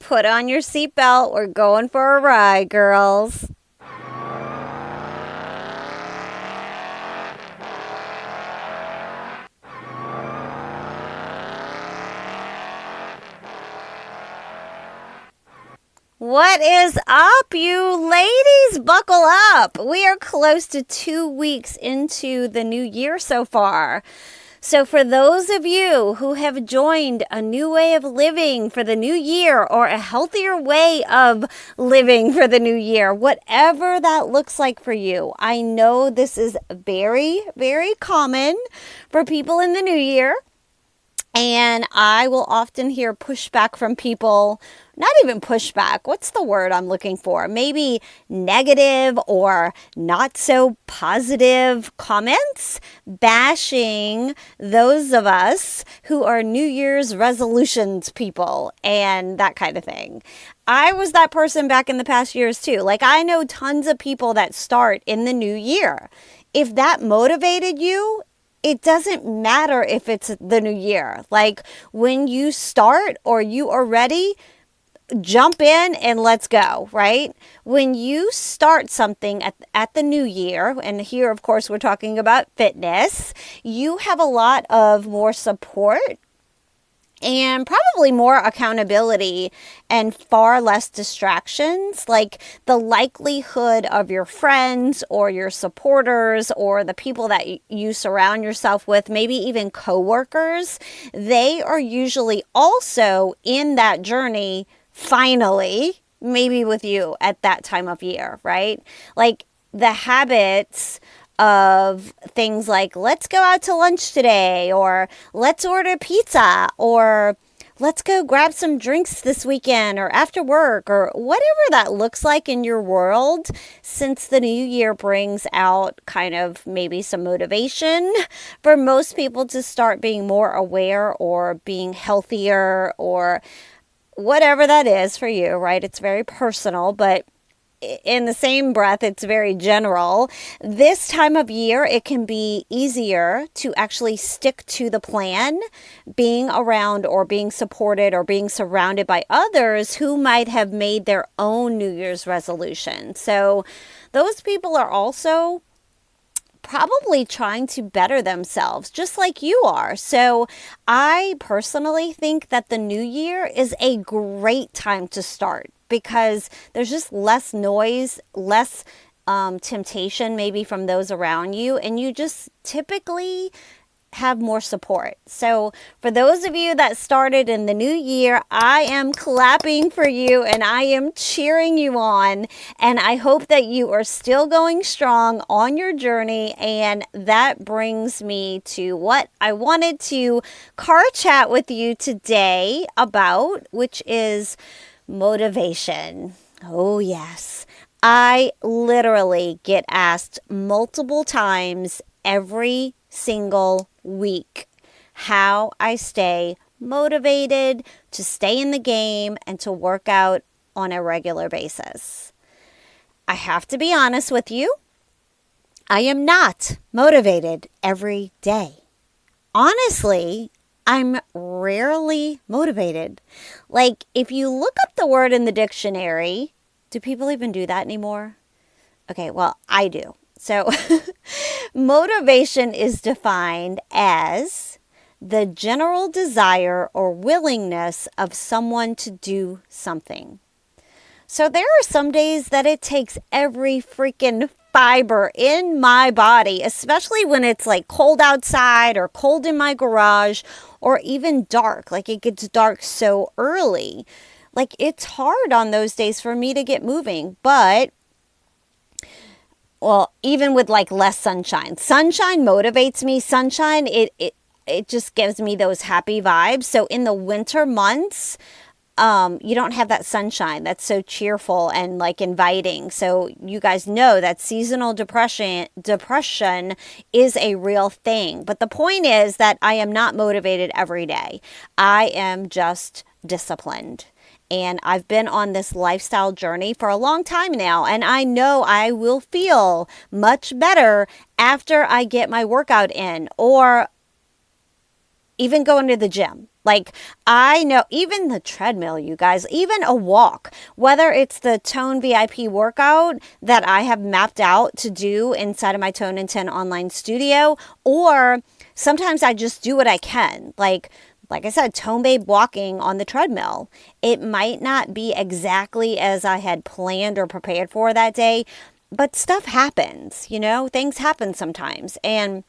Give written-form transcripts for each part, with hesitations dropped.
Put on your seatbelt. We're going for a ride, girls. What is up, you ladies? Buckle up. We are close to 2 weeks into the new year so far. So, for those of you who have joined a new way of living for the new year or a healthier way of living for the new year, whatever that looks like for you, I know this is very, very common for people in the new year. And I will often hear pushback from people, not even pushback, what's the word I'm looking for? Maybe negative or not so positive comments bashing those of us who are New Year's resolutions people and that kind of thing. I was that person back in the past years too. Like, I know tons of people that start in the new year. If that motivated you, it doesn't matter if it's the new year. Like, when you start or you are ready, jump in and let's go, right? When you start something at the new year, and here, of course, we're talking about fitness, you have a lot of more support and probably more accountability and far less distractions. Like, the likelihood of your friends or your supporters or the people that you surround yourself with, maybe even coworkers, they are usually also in that journey finally, maybe with you at that time of year, right? Like, the habits of things like, let's go out to lunch today, or let's order pizza, or let's go grab some drinks this weekend or after work, or whatever that looks like in your world, since the new year brings out kind of maybe some motivation for most people to start being more aware or being healthier or whatever that is for you, right? It's very personal, but in the same breath, it's very general. This time of year, it can be easier to actually stick to the plan, being around or being supported or being surrounded by others who might have made their own New Year's resolution. So those people are also probably trying to better themselves, just like you are. So I personally think that the new year is a great time to start because there's just less noise, less temptation maybe from those around you, and you just typically have more support. So for those of you that started in the new year, I am clapping for you and I am cheering you on, and I hope that you are still going strong on your journey. And that brings me to what I wanted to car chat with you today about, which is motivation. Oh yes, I literally get asked multiple times every single week how I stay motivated to stay in the game and to work out on a regular basis. I have to be honest with you, I am not motivated every day. Honestly, I'm rarely motivated. Like, if you look up the word in the dictionary, do people even do that anymore? Okay, well, I do. So motivation is defined as the general desire or willingness of someone to do something. So there are some days that it takes every freaking fiber in my body, especially when it's like cold outside or cold in my garage or even dark. Like, it gets dark so early. Like, it's hard on those days for me to get moving, but well, even with like less sunshine motivates me. Sunshine, it just gives me those happy vibes. So in the winter months, you don't have that sunshine that's so cheerful and like inviting. So you guys know that seasonal depression is a real thing. But the point is that I am not motivated every day. I am just disciplined. And I've been on this lifestyle journey for a long time now. And I know I will feel much better after I get my workout in or even going to the gym. Like, I know even the treadmill, you guys, even a walk, whether it's the Tone VIP workout that I have mapped out to do inside of my Tone and 10 online studio, or sometimes I just do what I can. Like I said, Tone Babe walking on the treadmill. It might not be exactly as I had planned or prepared for that day, but stuff happens, things happen sometimes. And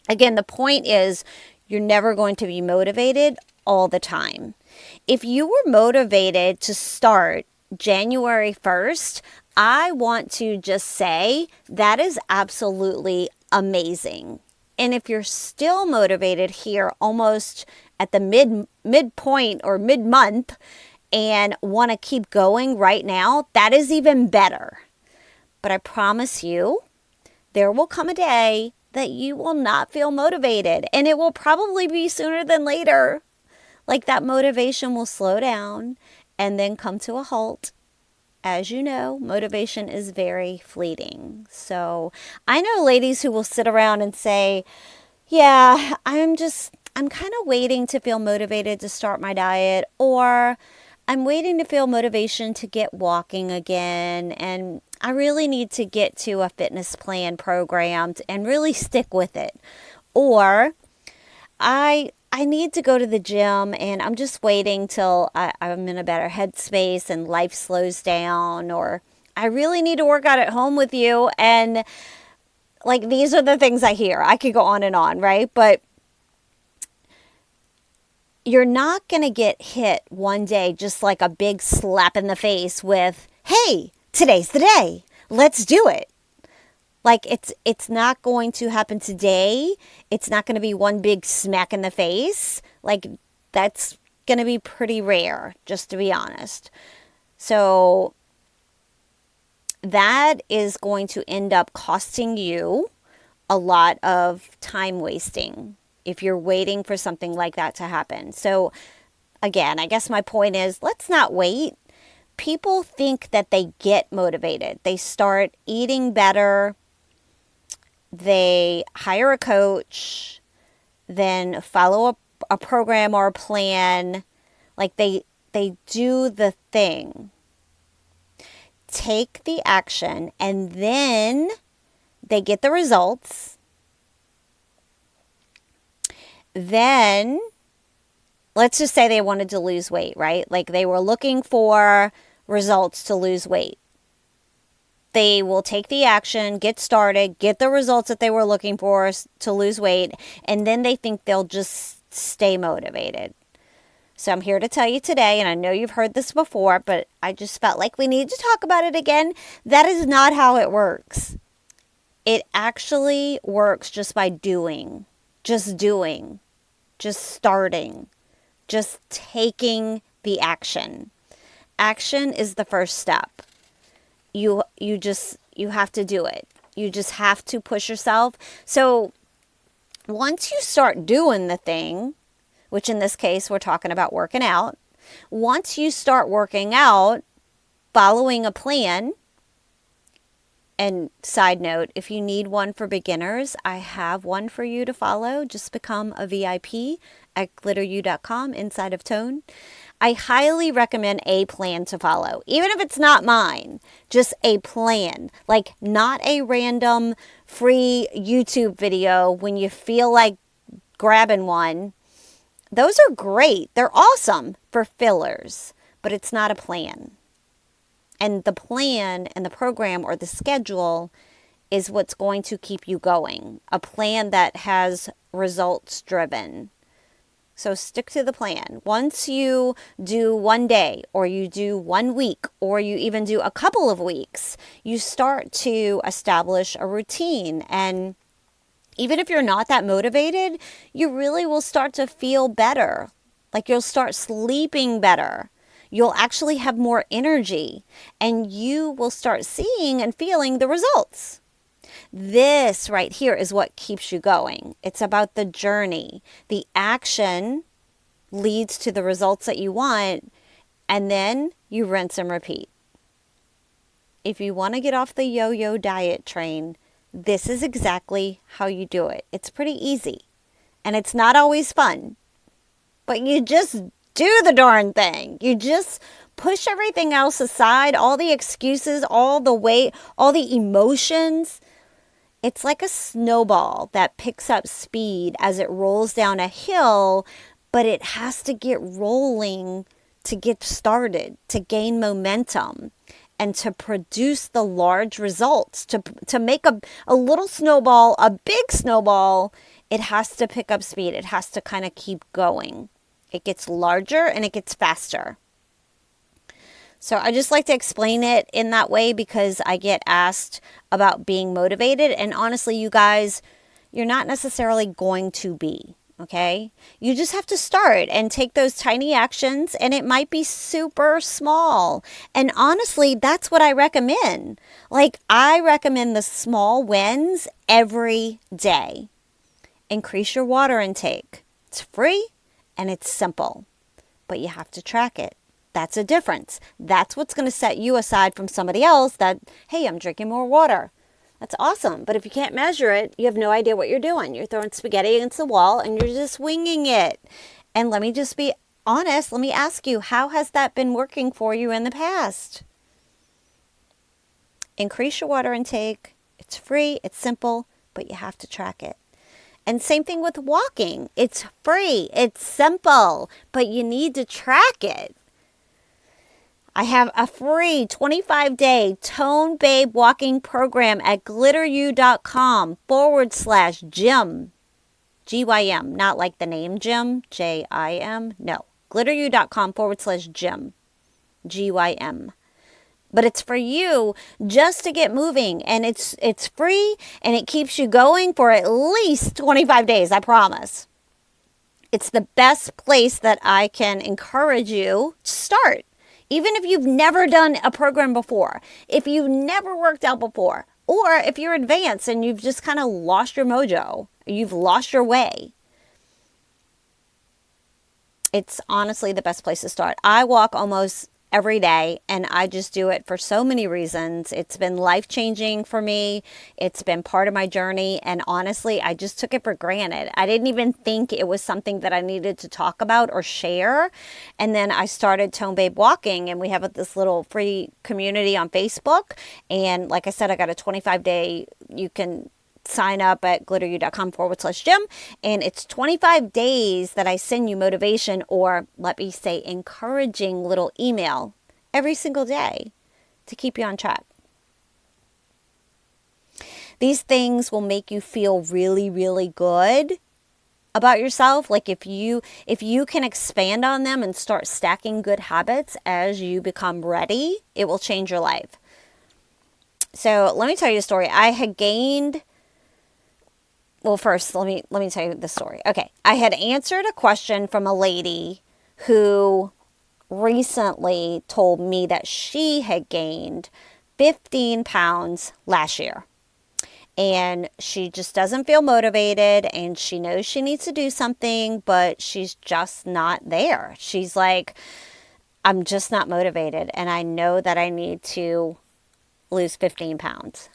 again, the point is you're never going to be motivated all the time. If you were motivated to start January 1st, I want to just say that is absolutely amazing. And if you're still motivated here almost at the midpoint or mid-month and want to keep going right now, that is even better. But I promise you, there will come a day that you will not feel motivated, and it will probably be sooner than later. Like, that motivation will slow down and then come to a halt. As you know, motivation is very fleeting. So I know ladies who will sit around and say, yeah, I'm kind of waiting to feel motivated to start my diet, or I'm waiting to feel motivation to get walking again, and I really need to get to a fitness plan program and really stick with it. Or I need to go to the gym and I'm just waiting till I'm in a better headspace and life slows down. Or I really need to work out at home with you. And like, these are the things I hear. I could go on, right? But you're not going to get hit one day just like a big slap in the face with, hey, today's the day. Let's do it. Like, it's not going to happen today. It's not going to be one big smack in the face. Like, that's going to be pretty rare, just to be honest. So that is going to end up costing you a lot of time wasting if you're waiting for something like that to happen. So again, I guess my point is, let's not wait. People think that they get motivated. They start eating better. They hire a coach, then follow a program or a plan. Like, they do the thing, take the action, and then they get the results. Then, let's just say they wanted to lose weight, right? Like, they were looking for results to lose weight. They will take the action, get started, get the results that they were looking for to lose weight, and then they think they'll just stay motivated. So I'm here to tell you today, and I know you've heard this before, but I just felt like we needed to talk about it again. That is not how it works. It actually works just by doing, just starting, just taking the action. Action is the first step. You have to do it. You just have to push yourself. So once you start doing the thing, which in this case, we're talking about working out. Once you start working out, following a plan, and side note, if you need one for beginners, I have one for you to follow. Just become a VIP at glitteru.com inside of Tone. I highly recommend a plan to follow, even if it's not mine, just a plan, like not a random free YouTube video when you feel like grabbing one. Those are great. They're awesome for fillers, but it's not a plan. And the plan and the program or the schedule is what's going to keep you going. A plan that has results driven. So stick to the plan. Once you do one day, or you do 1 week, or you even do a couple of weeks, you start to establish a routine. And even if you're not that motivated, you really will start to feel better. Like, you'll start sleeping better. You'll actually have more energy, and you will start seeing and feeling the results. This right here is what keeps you going. It's about the journey. The action leads to the results that you want, and then you rinse and repeat. If you want to get off the yo-yo diet train, this is exactly how you do it. It's pretty easy, and it's not always fun, but you just do the darn thing. You just push everything else aside, all the excuses, all the weight, all the emotions. It's like a snowball that picks up speed as it rolls down a hill, but it has to get rolling to get started, to gain momentum, and to produce the large results. To make a little snowball a big snowball, it has to pick up speed. It has to kind of keep going. It gets larger and it gets faster. So I just like to explain it in that way because I get asked about being motivated. And honestly, you guys, you're not necessarily going to be, okay? You just have to start and take those tiny actions, and it might be super small. And honestly, that's what I recommend. Like, I recommend the small wins every day. Increase your water intake. It's free and it's simple, but you have to track it. That's a difference. That's what's going to set you aside from somebody else that, hey, I'm drinking more water. That's awesome. But if you can't measure it, you have no idea what you're doing. You're throwing spaghetti against the wall and you're just winging it. And let me just be honest. Let me ask you, how has that been working for you in the past? Increase your water intake. It's free. It's simple, but you have to track it. And same thing with walking. It's free. It's simple, but you need to track it. I have a free 25-day Tone Babe walking program at glitteru.com/gym. GYM, not like the name Jim, JIM. No, glitteru.com/gym. GYM. But it's for you just to get moving, and it's free, and it keeps you going for at least 25 days, I promise. It's the best place that I can encourage you to start. Even if you've never done a program before, if you've never worked out before, or if you're advanced and you've just kind of lost your mojo, you've lost your way, it's honestly the best place to start. I walk almost every day, and I just do it for so many reasons. It's been life-changing for me. It's been part of my journey, and honestly, I just took it for granted. I didn't even think it was something that I needed to talk about or share. And then I started Tone Babe Walking, and we have this little free community on Facebook. And like I said, I got a 25-day, you can sign up at glitteru.com/gym, and it's 25 days that I send you motivation, or let me say encouraging little email every single day to keep you on track. These things will make you feel really, really good about yourself. Like if you can expand on them and start stacking good habits as you become ready, it will change your life. So let me tell you a story. I had gained Well, first, let me tell you the story. Okay, I had answered a question from a lady who recently told me that she had gained 15 pounds last year. And she just doesn't feel motivated, and she knows she needs to do something, but she's just not there. She's like, I'm just not motivated, and I know that I need to lose 15 pounds.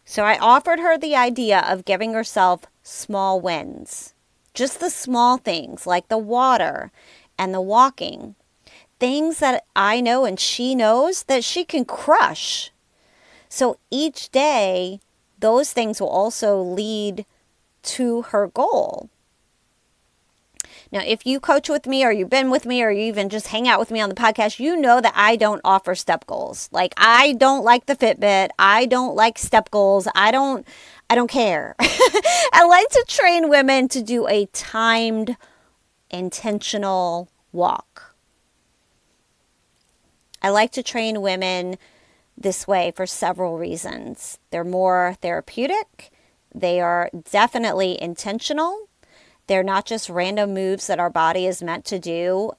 So I offered her the idea of giving herself small wins. Just the small things like the water and the walking. Things that I know and she knows that she can crush. So each day, those things will also lead to her goal. Now, if you coach with me, or you've been with me, or you even just hang out with me on the podcast, you know that I don't offer step goals. Like, I don't like the Fitbit. I don't like step goals. I don't care. I like to train women to do a timed, intentional walk. I like to train women this way for several reasons. They're more therapeutic. They are definitely intentional. They're not just random moves that our body is meant to do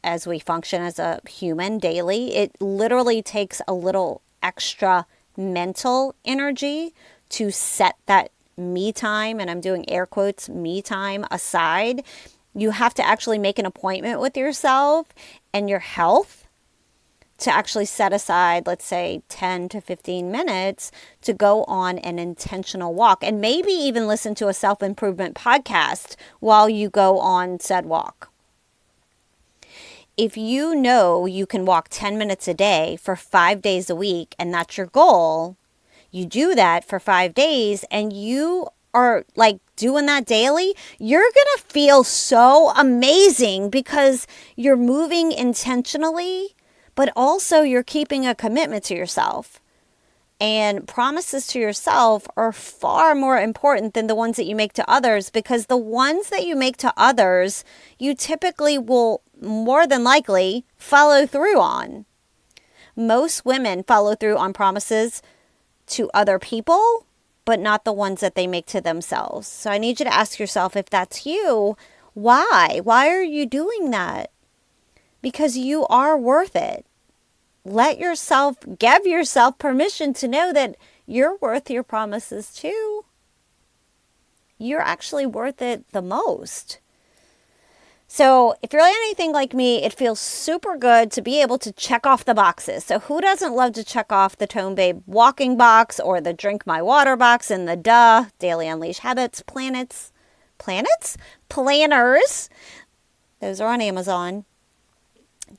as we function as a human daily. It literally takes a little extra mental energy to set that me time, and I'm doing air quotes, me time aside. You have to actually make an appointment with yourself and your health to actually set aside, let's say, 10 to 15 minutes to go on an intentional walk, and maybe even listen to a self-improvement podcast while you go on said walk. If you know you can walk 10 minutes a day for 5 days a week, and that's your goal, you do that for 5 days, and you are like doing that daily, you're going to feel so amazing because you're moving intentionally, but also you're keeping a commitment to yourself. And promises to yourself are far more important than the ones that you make to others, because the ones that you make to others, you typically will more than likely follow through on. Most women follow through on promises to other people, but not the ones that they make to themselves. So I need you to ask yourself, if that's you, why? Why are you doing that? Because you are worth it. Give yourself permission to know that you're worth your promises too. You're actually worth it the most. So if you're anything like me, it feels super good to be able to check off the boxes. So who doesn't love to check off the Tone Babe walking box, or the drink my water box, and the daily unleash habits, planners? Those are on Amazon.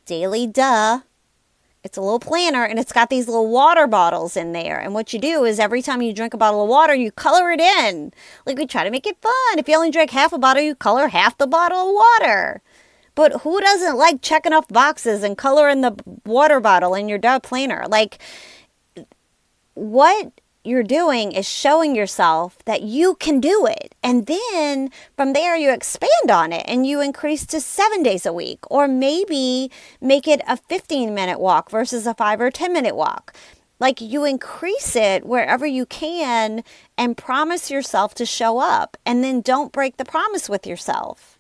Daily It's a little planner, and it's got these little water bottles in there. And what you do is every time you drink a bottle of water, you color it in. Like, we try to make it fun. If you only drink half a bottle, you color half the bottle of water. But who doesn't like checking off boxes and coloring the water bottle in your planner? Like, what you're doing is showing yourself that you can do it. And then from there, you expand on it and you increase to 7 days a week, or maybe make it a 15-minute walk versus a 5 or 10-minute walk. Like, you increase it wherever you can and promise yourself to show up, and then don't break the promise with yourself.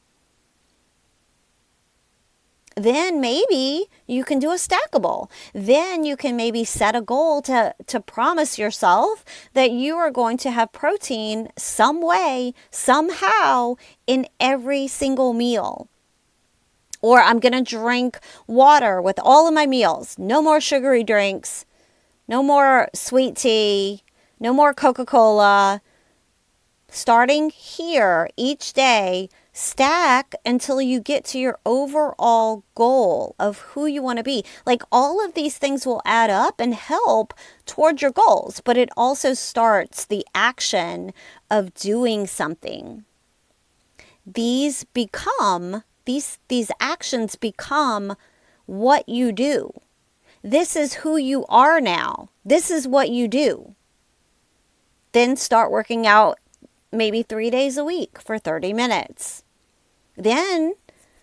Then maybe you can do a stackable. Then you can maybe set a goal to promise yourself that you are going to have protein some way, somehow, in every single meal. Or I'm going to drink water with all of my meals. No more sugary drinks. No more sweet tea. No more Coca-Cola. Starting here each day, stack until you get to your overall goal of who you want to be. Like, all of these things will add up and help toward your goals, but it also starts the action of doing something. These actions become what you do. This is who you are now. This is what you do. Then start working out maybe 3 days a week for 30 minutes. Then,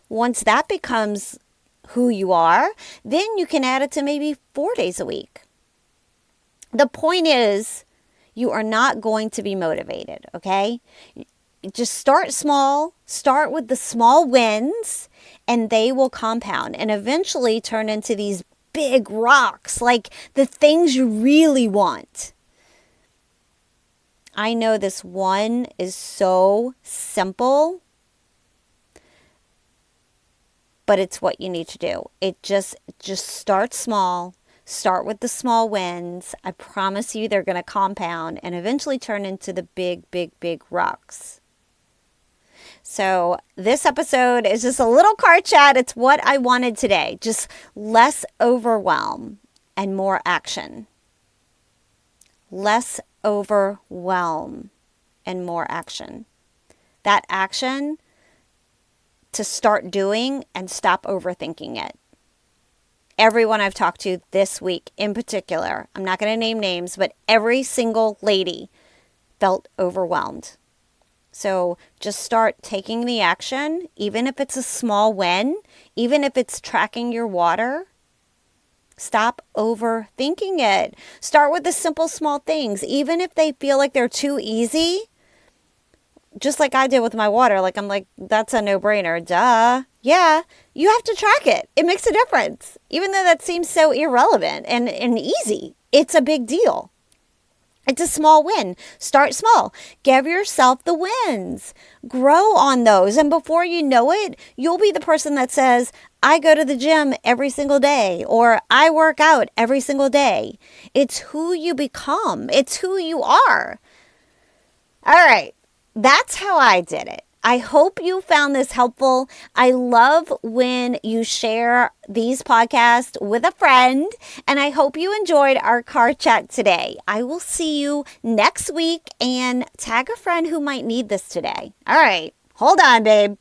once that becomes who you are, then you can add it to maybe 4 days a week. The point is, you are not going to be motivated, okay? Just start small, start with the small wins, and they will compound and eventually turn into these big rocks, like the things you really want. I know this one is so simple, but it's what you need to do. It just start small. Start with the small wins. I promise you they're going to compound and eventually turn into the big, big, big rocks. So this episode is just a little car chat. It's what I wanted today. Just less overwhelm and more action. Less overwhelm and more action. That action to start doing and stop overthinking it. Everyone I've talked to this week in particular, I'm not going to name names, but every single lady felt overwhelmed. So just start taking the action, even if it's a small win, even if it's tracking your water. Stop overthinking it. Start with the simple, small things, even if they feel like they're too easy. Just like I did with my water. Like, I'm like, that's a no-brainer. Duh. Yeah, you have to track it. It makes a difference. Even though that seems so irrelevant and easy, it's a big deal. It's a small win. Start small. Give yourself the wins. Grow on those. And before you know it, you'll be the person that says, I go to the gym every single day, or I work out every single day. It's who you become. It's who you are. All right. That's how I did it. I hope you found this helpful. I love when you share these podcasts with a friend, and I hope you enjoyed our car chat today. I will see you next week, and tag a friend who might need this today. All right, hold on, babe.